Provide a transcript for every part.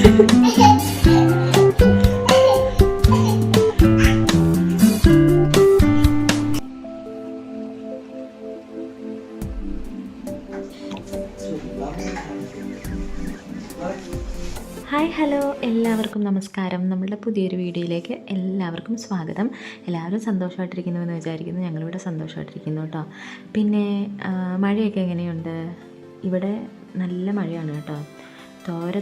Hi hello എല്ലാവർക്കും നമസ്കാരം. നമ്മളുടെ പുതിയൊരു വീഡിയോയിലേക്ക് എല്ലാവർക്കും സ്വാഗതം. എല്ലാവരും സന്തോഷമായിട്ടിരിക്കുന്നുവെന്ന് വിചാരിക്കുന്നു. ഞങ്ങളിവിടെ സന്തോഷമായിട്ടിരിക്കുന്നു കേട്ടോ. പിന്നെ മഴയൊക്കെ എങ്ങനെയുണ്ട്? ഇവിടെ നല്ല മഴയാണ് കേട്ടോ.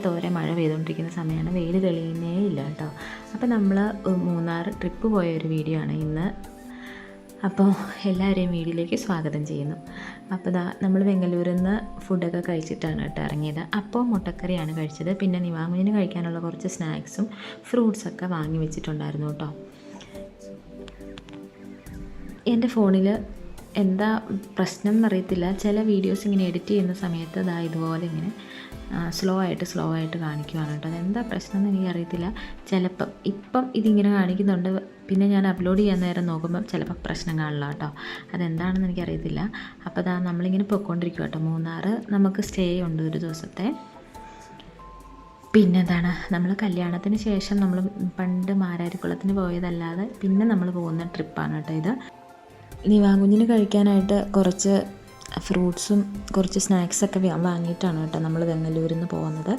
തോരെ മഴ പെയ്തുകൊണ്ടിരിക്കുന്ന സമയമാണ്. വെയിൽ തെളിയുന്നേ ഇല്ല കേട്ടോ. അപ്പോൾ നമ്മൾ മൂന്നാർ ട്രിപ്പ് പോയ ഒരു വീഡിയോ ആണ് ഇന്ന്. അപ്പോൾ എല്ലാവരെയും വീഡിയോയിലേക്ക് സ്വാഗതം ചെയ്യുന്നു. അപ്പോൾ നമ്മൾ ബംഗളൂരിൽ നിന്ന് ഫുഡൊക്കെ കഴിച്ചിട്ടാണ് കേട്ടോ ഇറങ്ങിയത്. അപ്പോൾ മുട്ടക്കറിയാണ് കഴിച്ചത്. പിന്നെ നിവാങ്കുഞ്ഞിന് കഴിക്കാനുള്ള കുറച്ച് സ്നാക്സും ഫ്രൂട്ട്സൊക്കെ വാങ്ങി വെച്ചിട്ടുണ്ടായിരുന്നു കേട്ടോ. എൻ്റെ ഫോണിൽ എന്താ പ്രശ്നം എന്നറിയത്തില്ല. ചില വീഡിയോസ് ഇങ്ങനെ എഡിറ്റ് ചെയ്യുന്ന സമയത്ത് ഇതുപോലെ ഇങ്ങനെ സ്ലോ ആയിട്ട് കാണിക്കുവാണ് കേട്ടോ. അതെന്താ പ്രശ്നം എന്ന് എനിക്കറിയത്തില്ല. ഇപ്പം ഇതിങ്ങനെ കാണിക്കുന്നുണ്ട്. പിന്നെ ഞാൻ അപ്ലോഡ് ചെയ്യാൻ നേരം നോക്കുമ്പോൾ ചിലപ്പോൾ പ്രശ്നം കാണില്ല കേട്ടോ. അതെന്താണെന്ന് എനിക്കറിയത്തില്ല. അപ്പോൾ നമ്മളിങ്ങനെ പോയിക്കൊണ്ടിരിക്കും കേട്ടോ. മൂന്നാർ നമുക്ക് സ്റ്റേ ഉണ്ട് ഒരു ദിവസത്തെ. പിന്നെ നമ്മൾ കല്യാണത്തിന് ശേഷം നമ്മൾ പണ്ട് മാരാരിക്കുളത്തിന് പോയതല്ലാതെ പിന്നെ നമ്മൾ പോകുന്ന ട്രിപ്പാണ് കേട്ടോ ഇത്. നിവാങ്കുഞ്ഞിന് കഴിക്കാനായിട്ട് കുറച്ച് ഫ്രൂട്ട്സും കുറച്ച് സ്നാക്സൊക്കെ വാങ്ങിയിട്ടാണ് കേട്ടോ നമ്മൾ ബംഗളൂരിൽ നിന്ന് പോകുന്നത്.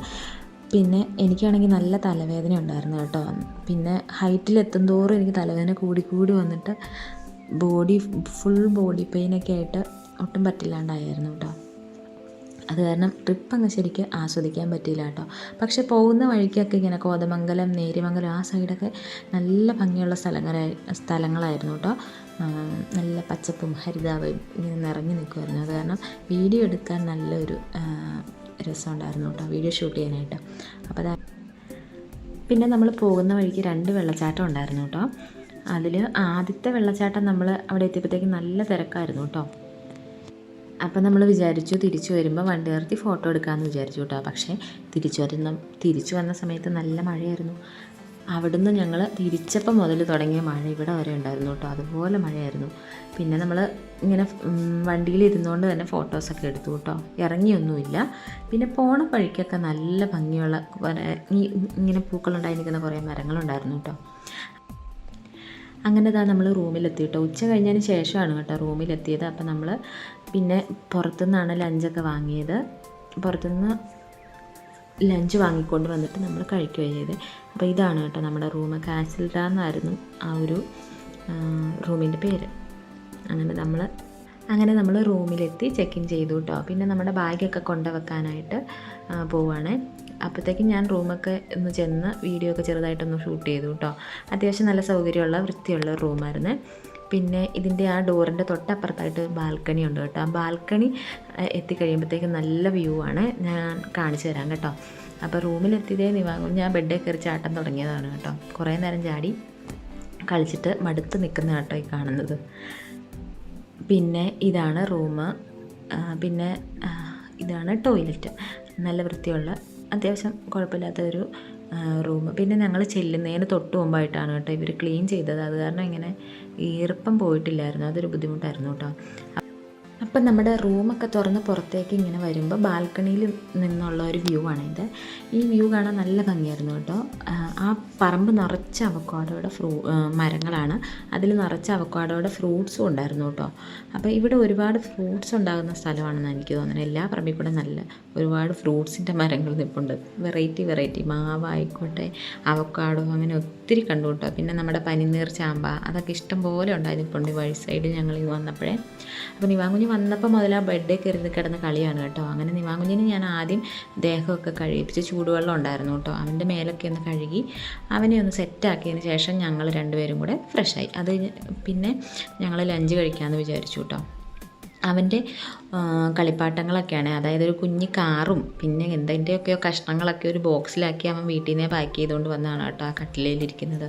പിന്നെ എനിക്കാണെങ്കിൽ നല്ല തലവേദന ഉണ്ടായിരുന്നു കേട്ടോ. പിന്നെ ഹൈറ്റിലെത്തുന്തോറും എനിക്ക് തലവേദന കൂടി വന്നിട്ട് ഫുൾ ബോഡി പെയിനൊക്കെ ആയിട്ട് ഒട്ടും പറ്റില്ലാണ്ടായിരുന്നു കേട്ടോ. അത് കാരണം ട്രിപ്പ് അങ്ങ് ശരിക്ക് ആസ്വദിക്കാൻ പറ്റിയില്ല കേട്ടോ. പക്ഷെ പോകുന്ന വഴിക്കൊക്കെ ഇങ്ങനെ കോതമംഗലം, നേര്യമംഗലം ആ സൈഡൊക്കെ നല്ല ഭംഗിയുള്ള സ്ഥലങ്ങളായിരുന്നു കേട്ടോ. നല്ല പച്ചപ്പും ഹരിതാപയും ഇങ്ങനെ നിറഞ്ഞു നിൽക്കുമായിരുന്നു. അത് കാരണം വീഡിയോ എടുക്കാൻ നല്ലൊരു രസമുണ്ടായിരുന്നു കേട്ടോ, വീഡിയോ ഷൂട്ട് ചെയ്യാനായിട്ട്. അപ്പോൾ പിന്നെ നമ്മൾ പോകുന്ന വഴിക്ക് 2 വെള്ളച്ചാട്ടം ഉണ്ടായിരുന്നു കേട്ടോ. അതിൽ ആദ്യത്തെ വെള്ളച്ചാട്ടം നമ്മൾ അവിടെ എത്തിയപ്പോഴത്തേക്ക് നല്ല തിരക്കായിരുന്നു കേട്ടോ. അപ്പം നമ്മൾ വിചാരിച്ചു തിരിച്ചു വരുമ്പോൾ വണ്ടി നിർത്തി ഫോട്ടോ എടുക്കാമെന്ന് വിചാരിച്ചു കേട്ടോ. പക്ഷേ തിരിച്ചു വന്ന സമയത്ത് നല്ല മഴയായിരുന്നു. അവിടുന്ന് ഞങ്ങൾ തിരിച്ചപ്പോൾ മുതൽ തുടങ്ങിയ മഴ ഇവിടെ വരെ ഉണ്ടായിരുന്നു കേട്ടോ. അതുപോലെ മഴയായിരുന്നു. പിന്നെ നമ്മൾ ഇങ്ങനെ വണ്ടിയിൽ ഇരുന്നുകൊണ്ട് തന്നെ ഫോട്ടോസൊക്കെ എടുത്തു കേട്ടോ. ഇറങ്ങിയൊന്നുമില്ല. പിന്നെ പോണ വഴിക്കൊക്കെ നല്ല ഭംഗിയുള്ള ഇങ്ങനെ പൂക്കളുണ്ടായി നിൽക്കുന്ന കുറേ മരങ്ങളുണ്ടായിരുന്നു കേട്ടോ. അങ്ങനെ നമ്മൾ റൂമിലെത്തി കേട്ടോ. ഉച്ച കഴിഞ്ഞതിന് ശേഷമാണ് കേട്ടോ റൂമിലെത്തിയത്. അപ്പോൾ നമ്മൾ പിന്നെ പുറത്തുനിന്നാണ് ലഞ്ചൊക്കെ വാങ്ങിയത്. പുറത്തുനിന്ന് ലഞ്ച് വാങ്ങിക്കൊണ്ട് വന്നിട്ട് നമ്മൾ കഴിക്കുകയാണ് ചെയ്തത്. അപ്പോൾ ഇതാണ് കേട്ടോ നമ്മുടെ റൂം. കാസിൽഡ എന്നായിരുന്നു ആ ഒരു റൂമിൻ്റെ പേര്. അങ്ങനെ നമ്മൾ റൂമിലെത്തി ചെക്ക് ഇൻ ചെയ്തു കേട്ടോ. പിന്നെ നമ്മുടെ ബാഗൊക്കെ കൊണ്ടുവെക്കാനായിട്ട് പോവുകയാണ്. അപ്പോഴത്തേക്കും ഞാൻ റൂമൊക്കെ ഒന്ന് ചെന്ന് വീഡിയോ ഒക്കെ ചെറുതായിട്ടൊന്ന് ഷൂട്ട് ചെയ്തു കേട്ടോ. അത്യാവശ്യം നല്ല സൗകര്യമുള്ള വൃത്തിയുള്ള റൂമായിരുന്നു. പിന്നെ ഇതിൻ്റെ ആ ഡോറിൻ്റെ തൊട്ടപ്പുറത്തായിട്ട് ബാൽക്കണി ഉണ്ട് കേട്ടോ. ആ ബാൽക്കണി എത്തിക്കഴിയുമ്പോഴത്തേക്കും നല്ല വ്യൂ ആണ്. ഞാൻ കാണിച്ചു തരാം കേട്ടോ. അപ്പോൾ റൂമിലെത്തിയതേ നിവാങ്ങും ഞാൻ ബെഡിൽ കയറി ചാട്ടം തുടങ്ങിയതാണ് കേട്ടോ. കുറേ നേരം ചാടി കളിച്ചിട്ട് മടുത്ത് നിൽക്കുന്ന കേട്ടോ ഈ കാണുന്നത്. പിന്നെ ഇതാണ് റൂം. പിന്നെ ഇതാണ് ടോയ്ലറ്റ്. നല്ല വൃത്തിയുള്ള അത്യാവശ്യം കുഴപ്പമില്ലാത്തൊരു റൂം. പിന്നെ ഞങ്ങൾ ചെല്ലുന്നതിന് തൊട്ട് മുമ്പായിട്ടാണ് കേട്ടോ ഇവർ ക്ലീൻ ചെയ്തത്. അത് കാരണം ഇങ്ങനെ ഈർപ്പം പോയിട്ടില്ലായിരുന്നു. അതൊരു ബുദ്ധിമുട്ടായിരുന്നു കേട്ടോ. അപ്പം നമ്മുടെ റൂമൊക്കെ തുറന്ന് പുറത്തേക്ക് ഇങ്ങനെ വരുമ്പോൾ ബാൽക്കണിയിൽ നിന്നുള്ള ഒരു വ്യൂ ആണ് ഇത്. ഈ വ്യൂ കാണാൻ നല്ല ഭംഗിയായിരുന്നു കേട്ടോ. ആ പറമ്പ് നിറച്ച അവക്കാഡോയുടെ മരങ്ങളാണ്. അതിൽ നിറച്ച അവക്കാഡോയുടെ ഫ്രൂട്ട്സും ഉണ്ടായിരുന്നു കേട്ടോ. അപ്പോൾ ഇവിടെ ഒരുപാട് ഫ്രൂട്ട്സ് ഉണ്ടാകുന്ന സ്ഥലമാണെന്ന് എനിക്ക് തോന്നുന്നത്. എല്ലാ പറമ്പിൽ കൂടെ നല്ല ഒരുപാട് ഫ്രൂട്ട്സിൻ്റെ മരങ്ങൾ നിൽപ്പുണ്ട്. വെറൈറ്റി മാവായിക്കോട്ടെ, അവക്കാഡോ, അങ്ങനെ ഒത്തിരി കണ്ടു കേട്ടോ. പിന്നെ നമ്മുടെ പനിനീർ ചാമ്പ അതൊക്കെ ഇഷ്ടം പോലെ ഉണ്ടായിരുന്നിപ്പുണ്ട് വഴി സൈഡിൽ ഞങ്ങൾ വന്നപ്പോഴേ. അപ്പോൾ നിവാങ്കുഞ്ഞ് വന്നപ്പോൾ മുതൽ ആ ബെഡേ കയറി കിടന്ന് കളിയാണ് കേട്ടോ. അങ്ങനെ നിവാങ്കുഞ്ഞിന് ഞാൻ ആദ്യം ദേഹമൊക്കെ കഴിയിപ്പിച്ച് ചൂടുവെള്ളം ഉണ്ടായിരുന്നു കേട്ടോ. അവൻ്റെ മേലൊക്കെ ഒന്ന് കഴുകി അവനെ ഒന്ന് സെറ്റാക്കിയതിന് ശേഷം ഞങ്ങൾ 2 പേരും കൂടെ ഫ്രഷായി. അത് പിന്നെ ഞങ്ങൾ ലഞ്ച് കഴിക്കാമെന്ന് വിചാരിച്ചു കേട്ടോ. അവൻ്റെ കളിപ്പാട്ടങ്ങളൊക്കെയാണ്, അതായത് ഒരു കുഞ്ഞ് കാറും പിന്നെ എന്തിൻ്റെയൊക്കെയോ കഷ്ണങ്ങളൊക്കെ ഒരു ബോക്സിലാക്കി അവൻ വീട്ടിൽ നിന്നേ പാക്ക് ചെയ്തുകൊണ്ട് വന്നതാണ് കേട്ടോ ആ കട്ടിലയിലിരിക്കുന്നത്.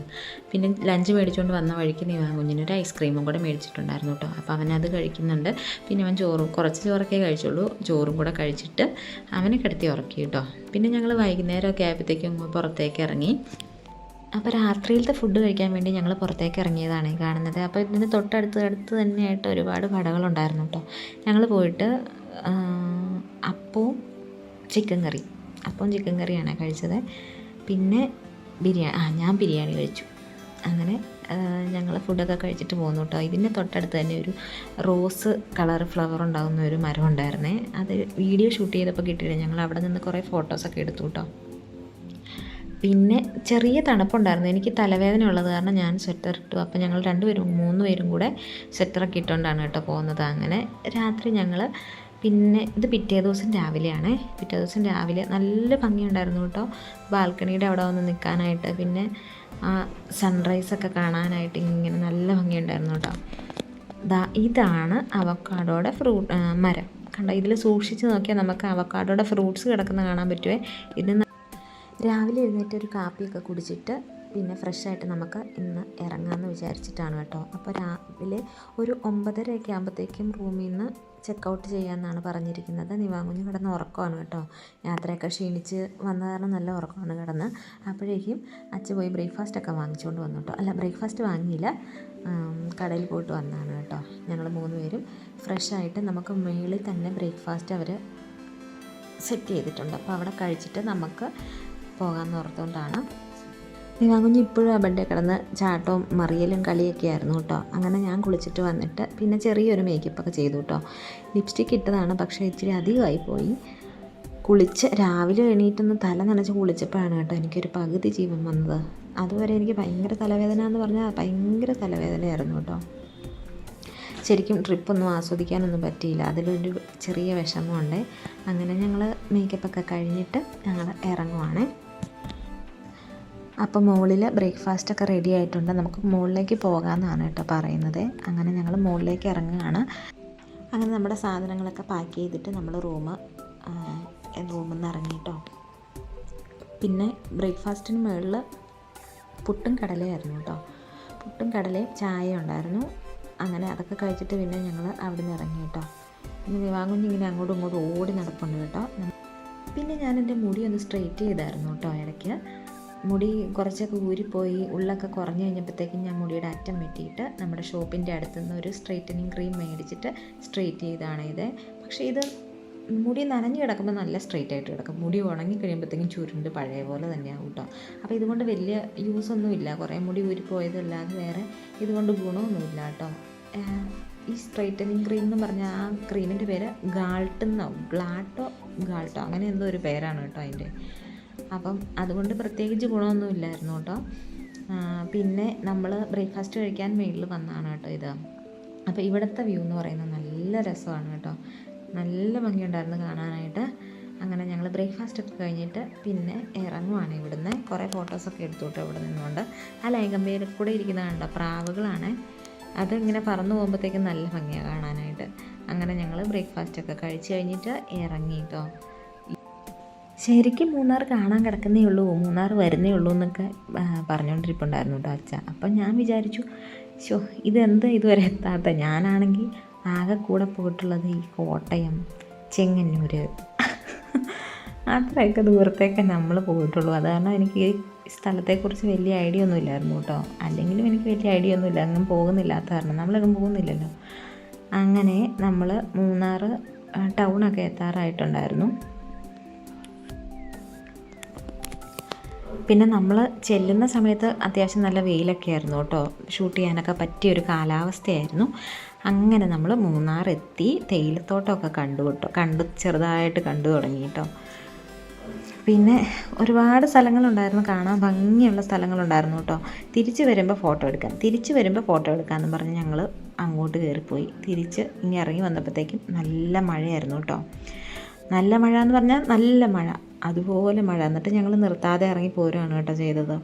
പിന്നെ ലഞ്ച് മേടിച്ചുകൊണ്ട് വന്ന വഴിക്ക് കുഞ്ഞിനൊരു ഐസ്ക്രീമും കൂടെ മേടിച്ചിട്ടുണ്ടായിരുന്നു കേട്ടോ. അപ്പോൾ അവനത് കഴിക്കുന്നുണ്ട്. പിന്നെ അവൻ കുറച്ച് ചോറൊക്കെ കഴിച്ചുള്ളൂ. ചോറും കൂടെ കഴിച്ചിട്ട് അവനെ കിടത്തി ഉറക്കി കേട്ടോ. പിന്നെ ഞങ്ങൾ വൈകുന്നേരമൊക്കെ ആയപ്പോഴത്തേക്കും പുറത്തേക്ക് ഇറങ്ങി. അപ്പോൾ രാത്രിയിലത്തെ ഫുഡ് കഴിക്കാൻ വേണ്ടി ഞങ്ങൾ പുറത്തേക്ക് ഇറങ്ങിയതാണ് ഈ കാണുന്നത്. അപ്പോൾ ഇതിന് തൊട്ടടുത്ത് തന്നെയായിട്ട് ഒരുപാട് കടകളുണ്ടായിരുന്നു കേട്ടോ. ഞങ്ങൾ പോയിട്ട് അപ്പവും ചിക്കൻ കറിയാണ് കഴിച്ചത്. പിന്നെ ഞാൻ ബിരിയാണി കഴിച്ചു. അങ്ങനെ ഞങ്ങൾ ഫുഡൊക്കെ കഴിച്ചിട്ട് പോന്നു കേട്ടോ. ഇതിൻ്റെ തൊട്ടടുത്ത് തന്നെ ഒരു റോസ് കളർ ഫ്ലവർ ഉണ്ടാകുന്ന ഒരു മരം ഉണ്ടായിരുന്നേ. അത് വീഡിയോ ഷൂട്ട് ചെയ്തപ്പോൾ കിട്ടിയില്ല. ഞങ്ങൾ അവിടെ നിന്ന് കുറേ ഫോട്ടോസൊക്കെ എടുത്തു കേട്ടോ. പിന്നെ ചെറിയ തണുപ്പുണ്ടായിരുന്നു. എനിക്ക് തലവേദന ഉള്ളത് കാരണം ഞാൻ സ്വെറ്റർ ഇട്ടു. അപ്പോൾ ഞങ്ങൾ 3 പേരും കൂടെ സ്വെറ്ററൊക്കെ ഇട്ടുകൊണ്ടാണ് കേട്ടോ പോകുന്നത്. അങ്ങനെ രാത്രി ഞങ്ങൾ പിന്നെ ഇത് പിറ്റേ ദിവസം രാവിലെയാണ്. പിറ്റേ ദിവസം രാവിലെ നല്ല ഭംഗിയുണ്ടായിരുന്നു കേട്ടോ ബാൽക്കണിയുടെ അവിടെ വന്ന് നിൽക്കാനായിട്ട്. പിന്നെ ആ സൺറൈസൊക്കെ കാണാനായിട്ട് ഇങ്ങനെ നല്ല ഭംഗിയുണ്ടായിരുന്നു കേട്ടോ. ഇതാണ് അവക്കാഡോയുടെ മരം. കണ്ടോ, ഇതിൽ സൂക്ഷിച്ച് നോക്കിയാൽ നമുക്ക് അവക്കാഡോയുടെ ഫ്രൂട്ട്സ് കിടക്കുന്ന കാണാൻ പറ്റുമേ. ഇതിന് രാവിലെ എഴുന്നേറ്റ് ഒരു കാപ്പിയൊക്കെ കുടിച്ചിട്ട് പിന്നെ ഫ്രഷായിട്ട് നമുക്ക് ഇന്ന് ഇറങ്ങാമെന്ന് വിചാരിച്ചിട്ടാണ് കേട്ടോ. അപ്പോൾ രാവിലെ ഒരു 9:30 ആകുമ്പോഴത്തേക്കും റൂമിൽ നിന്ന് ചെക്കൗട്ട് ചെയ്യാമെന്നാണ് പറഞ്ഞിരിക്കുന്നത്. നിവാങ്കുഞ്ഞ് കിടന്ന് ഉറക്കമാണ് കേട്ടോ. യാത്രയൊക്കെ ക്ഷീണിച്ച് വന്ന കാരണം നല്ല ഉറക്കമാണ് കിടന്ന്. അപ്പോഴേക്കും അച്ഛൻ പോയി ബ്രേക്ക്ഫാസ്റ്റൊക്കെ വാങ്ങിച്ചുകൊണ്ട് വന്നു കേട്ടോ. അല്ല, ബ്രേക്ക്ഫാസ്റ്റ് വാങ്ങിയില്ല, കടയിൽ പോയിട്ട് വന്നതാണ് കേട്ടോ. ഞങ്ങൾ 3 പേരും ഫ്രഷായിട്ട് നമുക്ക് മേളിൽ തന്നെ ബ്രേക്ക്ഫാസ്റ്റ് അവർ സെറ്റ് ചെയ്തിട്ടുണ്ട്. അപ്പോൾ അവിടെ കഴിച്ചിട്ട് നമുക്ക് പോകാമെന്ന് ഓർത്തുകൊണ്ടാണ്. നിവാങ്കുഞ്ഞ് ഇപ്പോഴും ആ ബെഡിൽ കിടന്ന് ചാട്ടവും മറിയലും കളിയൊക്കെ ആയിരുന്നു കേട്ടോ. അങ്ങനെ ഞാൻ കുളിച്ചിട്ട് വന്നിട്ട് പിന്നെ ചെറിയൊരു മേക്കപ്പൊക്കെ ചെയ്തു കേട്ടോ. ലിപ്സ്റ്റിക്ക് ഇട്ടതാണ്, പക്ഷേ ഇച്ചിരി അധികമായി പോയി. രാവിലെ എണീറ്റൊന്ന് തല നനച്ച് കുളിച്ചപ്പോഴാണ് കേട്ടോ എനിക്കൊരു പകുതി ജീവൻ വന്നത്. അതുവരെ എനിക്ക് ഭയങ്കര തലവേദന എന്ന് പറഞ്ഞാൽ ഭയങ്കര തലവേദനയായിരുന്നു കേട്ടോ. ശരിക്കും ട്രിപ്പൊന്നും ആസ്വദിക്കാനൊന്നും പറ്റിയില്ല. അതിലൊരു ചെറിയ വിഷമമുണ്ട്. അങ്ങനെ ഞങ്ങൾ മേക്കപ്പൊക്കെ കഴിഞ്ഞിട്ട് ഞങ്ങൾ ഇറങ്ങുവാണ്. അപ്പോൾ മുകളിൽ ബ്രേക്ക്ഫാസ്റ്റൊക്കെ റെഡി ആയിട്ടുണ്ട്. നമുക്ക് മുകളിലേക്ക് പോകാമെന്നാണ് കേട്ടോ പറയുന്നത്. അങ്ങനെ ഞങ്ങൾ മുകളിലേക്ക് ഇറങ്ങുകയാണ്. അങ്ങനെ നമ്മുടെ സാധനങ്ങളൊക്കെ പാക്ക് ചെയ്തിട്ട് നമ്മൾ റൂമിൽ നിന്ന് ഇറങ്ങി കേട്ടോ. പിന്നെ ബ്രേക്ക്ഫാസ്റ്റിന് മുകളിൽ പുട്ടും കടലയായിരുന്നു കേട്ടോ. പുട്ടും കടലയും ചായ ഉണ്ടായിരുന്നു. അങ്ങനെ അതൊക്കെ കഴിച്ചിട്ട് പിന്നെ ഞങ്ങൾ അവിടെ നിന്ന് ഇറങ്ങി കേട്ടോ. പിന്നെ നിവാങ്കുഞ്ഞിങ്ങനെ അങ്ങോട്ടും ഇങ്ങോട്ടും ഓടി നടപ്പുണ്ട് കേട്ടോ. പിന്നെ ഞാൻ എൻ്റെ മുടി ഒന്ന് സ്ട്രെയിറ്റ് ചെയ്തായിരുന്നു കേട്ടോ. ഇടയ്ക്ക് മുടി കുറച്ചൊക്കെ ഊരിപ്പോയി, ഉള്ളൊക്കെ കുറഞ്ഞു കഴിഞ്ഞപ്പോഴത്തേക്കും ഞാൻ മുടിയുടെ അറ്റം വെട്ടിയിട്ട് നമ്മുടെ ഷോപ്പിൻ്റെ അടുത്തുനിന്ന് ഒരു സ്ട്രെയിറ്റനിങ് ക്രീം മേടിച്ചിട്ട് സ്ട്രെയിറ്റ് ചെയ്താണ് ഇത്. പക്ഷേ ഇത് മുടി നനഞ്ഞ് കിടക്കുമ്പോൾ നല്ല സ്ട്രെയിറ്റ് ആയിട്ട് കിടക്കും. മുടി ഉണങ്ങി കഴിയുമ്പോഴത്തേക്കും ചുരുണ്ട് പഴയ പോലെ തന്നെയാവും കേട്ടോ. അപ്പോൾ ഇതുകൊണ്ട് വലിയ യൂസൊന്നുമില്ല. കുറേ മുടി ഊരിപ്പോയതല്ലാതെ വേറെ ഇതുകൊണ്ട് ഗുണമൊന്നുമില്ല കേട്ടോ. ഈ സ്ട്രെയിറ്റനിങ് ക്രീം എന്ന് പറഞ്ഞാൽ ആ ക്രീമിൻ്റെ പേര് ഗ്ലാട്ടോ അങ്ങനെ എന്തോ ഒരു പേരാണ് കേട്ടോ അതിൻ്റെ. അപ്പം അതുകൊണ്ട് പ്രത്യേകിച്ച് ഗുണമൊന്നുമില്ലായിരുന്നു കേട്ടോ. പിന്നെ നമ്മൾ ബ്രേക്ക്ഫാസ്റ്റ് കഴിക്കാൻ മേളിൽ വന്നതാണ് കേട്ടോ ഇത്. അപ്പോൾ ഇവിടുത്തെ വ്യൂ എന്ന് പറയുന്നത് നല്ല രസമാണ് കേട്ടോ. നല്ല ഭംഗിയുണ്ടായിരുന്നു കാണാനായിട്ട്. അങ്ങനെ ഞങ്ങൾ ബ്രേക്ക്ഫാസ്റ്റൊക്കെ കഴിഞ്ഞിട്ട് പിന്നെ ഇറങ്ങുവാണ്. ഇവിടുന്ന് കുറേ ഫോട്ടോസൊക്കെ എടുത്തു കേട്ടോ. ഇവിടെ നിന്നുകൊണ്ട് ആ ലൈംഗമ്പയിൽ കൂടെ ഇരിക്കുന്ന കണ്ടോ പ്രാവുകളാണ്. അതിങ്ങനെ പറന്നു പോകുമ്പോഴത്തേക്കും നല്ല ഭംഗിയാണ് കാണാനായിട്ട്. അങ്ങനെ ഞങ്ങൾ ബ്രേക്ക്ഫാസ്റ്റൊക്കെ കഴിച്ച് കഴിഞ്ഞിട്ട് ഇറങ്ങി കേട്ടോ. ശരിക്കും മൂന്നാർ കാണാൻ കിടക്കുന്നേ ഉള്ളൂ, മൂന്നാർ വരുന്നേ ഉള്ളൂ എന്നൊക്കെ പറഞ്ഞുകൊണ്ടിരിപ്പുണ്ടായിരുന്നു കേട്ടോ അച്ഛ. അപ്പം ഞാൻ വിചാരിച്ചു, ഇതെന്താ ഇതുവരെ എത്താത്ത. ഞാനാണെങ്കിൽ ആകെ കൂടെ പോയിട്ടുള്ളത് ഈ കോട്ടയം, ചെങ്ങന്നൂർ അത്രയൊക്കെ ദൂരത്തേക്ക് നമ്മൾ പോയിട്ടുള്ളൂ. അത് കാരണം എനിക്ക് ഈ സ്ഥലത്തെക്കുറിച്ച് വലിയ ഐഡിയ ഒന്നും ഇല്ലായിരുന്നു കേട്ടോ. അല്ലെങ്കിലും എനിക്ക് വലിയ ഐഡിയ ഒന്നുമില്ല, അങ്ങും പോകുന്നില്ലാത്ത കാരണം നമ്മളെങ്ങും പോകുന്നില്ലല്ലോ. അങ്ങനെ നമ്മൾ മൂന്നാർ ടൗണൊക്കെ എത്താറായിട്ടുണ്ടായിരുന്നു. പിന്നെ നമ്മൾ ചെല്ലുന്ന സമയത്ത് അത്യാവശ്യം നല്ല വെയിലൊക്കെ ആയിരുന്നു കേട്ടോ. ഷൂട്ട് ചെയ്യാനൊക്കെ പറ്റിയൊരു കാലാവസ്ഥയായിരുന്നു. അങ്ങനെ നമ്മൾ മൂന്നാർ എത്തി. തേയിലത്തോട്ടമൊക്കെ ചെറുതായിട്ട് കണ്ടു തുടങ്ങി കേട്ടോ. പിന്നെ ഒരുപാട് സ്ഥലങ്ങളുണ്ടായിരുന്നു, കാണാൻ ഭംഗിയുള്ള സ്ഥലങ്ങളുണ്ടായിരുന്നു കേട്ടോ. തിരിച്ച് വരുമ്പോൾ ഫോട്ടോ എടുക്കാമെന്ന് പറഞ്ഞ് ഞങ്ങൾ അങ്ങോട്ട് കയറിപ്പോയി. തിരിച്ച് ഇങ്ങനെ ഇറങ്ങി വന്നപ്പോഴത്തേക്കും നല്ല മഴയായിരുന്നു കേട്ടോ. നല്ല മഴ എന്ന് പറഞ്ഞാൽ നല്ല മഴ, അതുപോലെ മഴ. എന്നിട്ട് ഞങ്ങൾ നിർത്താതെ ഇറങ്ങി പോരുകയാണ് കേട്ടോ ചെയ്തത്.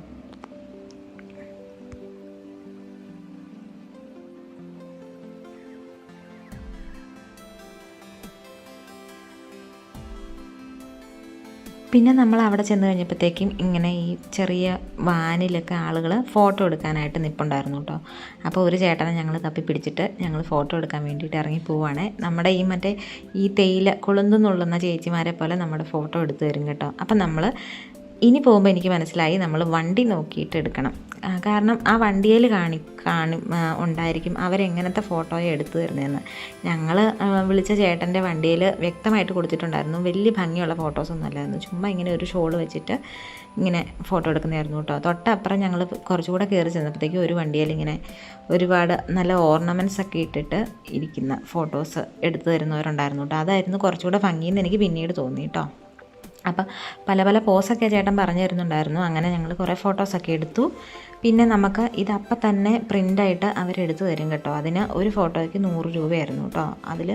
പിന്നെ നമ്മൾ അവിടെ ചെന്ന് കഴിഞ്ഞപ്പോഴത്തേക്കും ഇങ്ങനെ ഈ ചെറിയ വാനിലൊക്കെ ആളുകൾ ഫോട്ടോ എടുക്കാനായിട്ട് നിൽപ്പുണ്ടായിരുന്നു കേട്ടോ. അപ്പോൾ ഒരു ചേട്ടനെ ഞങ്ങൾ തപ്പി പിടിച്ചിട്ട് ഞങ്ങൾ ഫോട്ടോ എടുക്കാൻ വേണ്ടിയിട്ട് ഇറങ്ങി പോവുകയാണ്. നമ്മുടെ ഈ തേയില കൊളുന്തുന്നുള്ളുന്ന ചേച്ചിമാരെ പോലെ നമ്മുടെ ഫോട്ടോ എടുത്ത് തരും കേട്ടോ. അപ്പം നമ്മൾ ഇനി പോകുമ്പോൾ എനിക്ക് മനസ്സിലായി നമ്മൾ വണ്ടി നോക്കിയിട്ട് എടുക്കണം. കാരണം ആ വണ്ടിയിൽ ഉണ്ടായിരിക്കും അവരെങ്ങനത്തെ ഫോട്ടോയെ എടുത്തു തരുന്നതെന്ന്. ഞങ്ങൾ വിളിച്ച ചേട്ടൻ്റെ വണ്ടിയിൽ വ്യക്തമായിട്ട് കൊടുത്തിട്ടുണ്ടായിരുന്നു. വലിയ ഭംഗിയുള്ള ഫോട്ടോസൊന്നും അല്ലായിരുന്നു, ചുമ്മാ ഇങ്ങനെ ഒരു ഷോൾ വെച്ചിട്ട് ഇങ്ങനെ ഫോട്ടോ എടുക്കുന്നതായിരുന്നു കേട്ടോ. തൊട്ടപ്പുറം ഞങ്ങൾ കുറച്ചുകൂടെ കയറി ചെന്നപ്പോഴത്തേക്കും ഒരു വണ്ടിയിൽ ഇങ്ങനെ ഒരുപാട് നല്ല ഓർണമെൻറ്റ്സ് ഒക്കെ ഇട്ടിട്ട് ഇരിക്കുന്ന ഫോട്ടോസ് എടുത്തു തരുന്നവരുണ്ടായിരുന്നു കേട്ടോ. അതായിരുന്നു കുറച്ചുകൂടെ ഭംഗിയെന്ന് എനിക്ക് പിന്നീട് തോന്നി കേട്ടോ. അപ്പം പല പോസൊക്കെ ചേട്ടൻ പറഞ്ഞു തരുന്നുണ്ടായിരുന്നു. അങ്ങനെ ഞങ്ങൾ കുറേ ഫോട്ടോസൊക്കെ എടുത്തു. പിന്നെ നമുക്ക് ഇതപ്പം തന്നെ പ്രിൻ്റായിട്ട് അവരെടുത്ത് തരും കേട്ടോ. അതിന് ഒരു ഫോട്ടോയ്ക്ക് 100 രൂപയായിരുന്നു കേട്ടോ. അതിൽ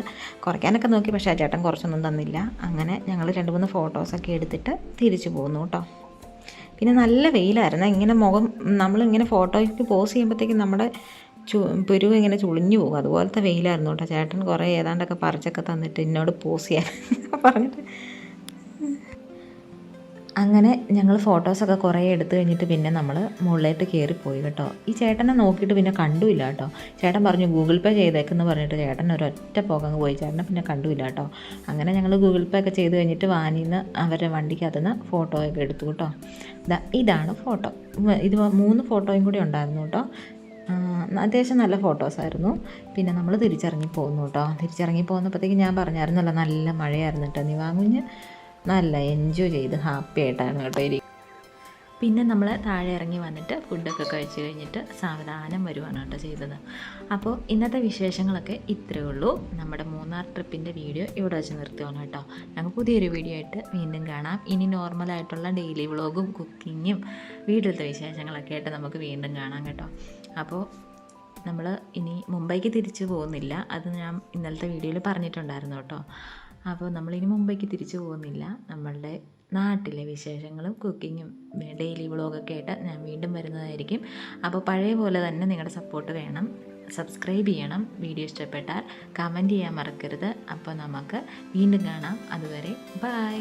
കുറയ്ക്കാനൊക്കെ നോക്കി, പക്ഷേ ആ ചേട്ടൻ കുറച്ചൊന്നും തന്നില്ല. അങ്ങനെ ഞങ്ങൾ 2-3 ഫോട്ടോസൊക്കെ എടുത്തിട്ട് തിരിച്ചു പോന്നു കേട്ടോ. പിന്നെ നല്ല വെയിലായിരുന്നു. ഇങ്ങനെ നമ്മളിങ്ങനെ ഫോട്ടോയ്ക്ക് പോസ് ചെയ്യുമ്പോഴത്തേക്കും നമ്മുടെ പുരുവ് ഇങ്ങനെ ചുളിഞ്ഞു പോകും, അതുപോലത്തെ വെയിലായിരുന്നു കേട്ടോ. ചേട്ടൻ കുറേ ഏതാണ്ടൊക്കെ പറിച്ചൊക്കെ തന്നിട്ട് എന്നോട് പോസ് ചെയ്യാൻ പറഞ്ഞിട്ട് അങ്ങനെ ഞങ്ങൾ ഫോട്ടോസൊക്കെ കുറേ എടുത്തു കഴിഞ്ഞിട്ട് പിന്നെ നമ്മൾ മുകളിലേക്ക് കയറിപ്പോയി കേട്ടോ. ഈ ചേട്ടനെ നോക്കിയിട്ട് പിന്നെ കണ്ടുമില്ല കേട്ടോ. ചേട്ടൻ പറഞ്ഞു ഗൂഗിൾ പേ ചെയ്തേക്കെന്ന് പറഞ്ഞിട്ട് ചേട്ടൻ ഒരൊറ്റ പോകങ്ങ് പോയി. ചേട്ടനെ പിന്നെ കണ്ടുമില്ല കേട്ടോ. അങ്ങനെ ഞങ്ങൾ ഗൂഗിൾ പേ ഒക്കെ ചെയ്ത് കഴിഞ്ഞിട്ട് വാനിൽ നിന്ന് അവരുടെ വണ്ടിക്കകത്തുനിന്ന് ഫോട്ടോയൊക്കെ എടുത്തു കേട്ടോ. ഇതാണ് ഫോട്ടോ. ഇത് 3 ഫോട്ടോയും കൂടി ഉണ്ടായിരുന്നു കേട്ടോ. അത്യാവശ്യം നല്ല ഫോട്ടോസായിരുന്നു. പിന്നെ നമ്മൾ തിരിച്ചിറങ്ങി പോന്നു കേട്ടോ. തിരിച്ചിറങ്ങി പോകുന്നപ്പോഴത്തേക്കും ഞാൻ പറഞ്ഞായിരുന്നല്ലോ നല്ല മഴയായിരുന്നു കേട്ടോ. നിവാങ്കുഞ്ഞ് നല്ല എൻജോയ് ചെയ്ത് ഹാപ്പി ആയിട്ടാണ് കേട്ടോ ഇരിക്കും. പിന്നെ നമ്മൾ താഴെ ഇറങ്ങി വന്നിട്ട് ഫുഡൊക്കെ കഴിച്ച് കഴിഞ്ഞിട്ട് സാവധാനം വരുവാണ് കേട്ടോ ചെയ്തത്. അപ്പോൾ ഇന്നത്തെ വിശേഷങ്ങളൊക്കെ ഇത്രയേ ഉള്ളൂ. നമ്മുടെ മൂന്നാർ ട്രിപ്പിൻ്റെ വീഡിയോ ഇവിടെ വെച്ച് നിർത്തിയോണം കേട്ടോ. ഞങ്ങൾ പുതിയൊരു വീഡിയോ ആയിട്ട് വീണ്ടും കാണാം. ഇനി നോർമലായിട്ടുള്ള ഡെയിലി വ്ളോഗും കുക്കിങ്ങും വീട്ടിലത്തെ വിശേഷങ്ങളൊക്കെ ആയിട്ട് നമുക്ക് വീണ്ടും കാണാം കേട്ടോ. അപ്പോൾ നമ്മൾ ഇനി മുംബൈക്ക് തിരിച്ചു പോകുന്നില്ല, അത് ഞാൻ ഇന്നലത്തെ വീഡിയോയിൽ പറഞ്ഞിട്ടുണ്ടായിരുന്നു കേട്ടോ. അപ്പോൾ നമ്മളിനി മുംബൈക്ക് തിരിച്ചു പോകുന്നില്ല. നമ്മളുടെ നാട്ടിലെ വിശേഷങ്ങളും കുക്കിങ്ങും ഡെയിലി വ്ളോഗൊക്കെ ആയിട്ട് ഞാൻ വീണ്ടും വരുന്നതായിരിക്കും. അപ്പോൾ പഴയ പോലെ തന്നെ നിങ്ങളുടെ സപ്പോർട്ട് വേണം. സബ്സ്ക്രൈബ് ചെയ്യണം. വീഡിയോ ഇഷ്ടപ്പെട്ടാൽ കമൻറ്റ് ചെയ്യാൻ മറക്കരുത്. അപ്പോൾ നമുക്ക് വീണ്ടും കാണാം. അതുവരെ ബൈ.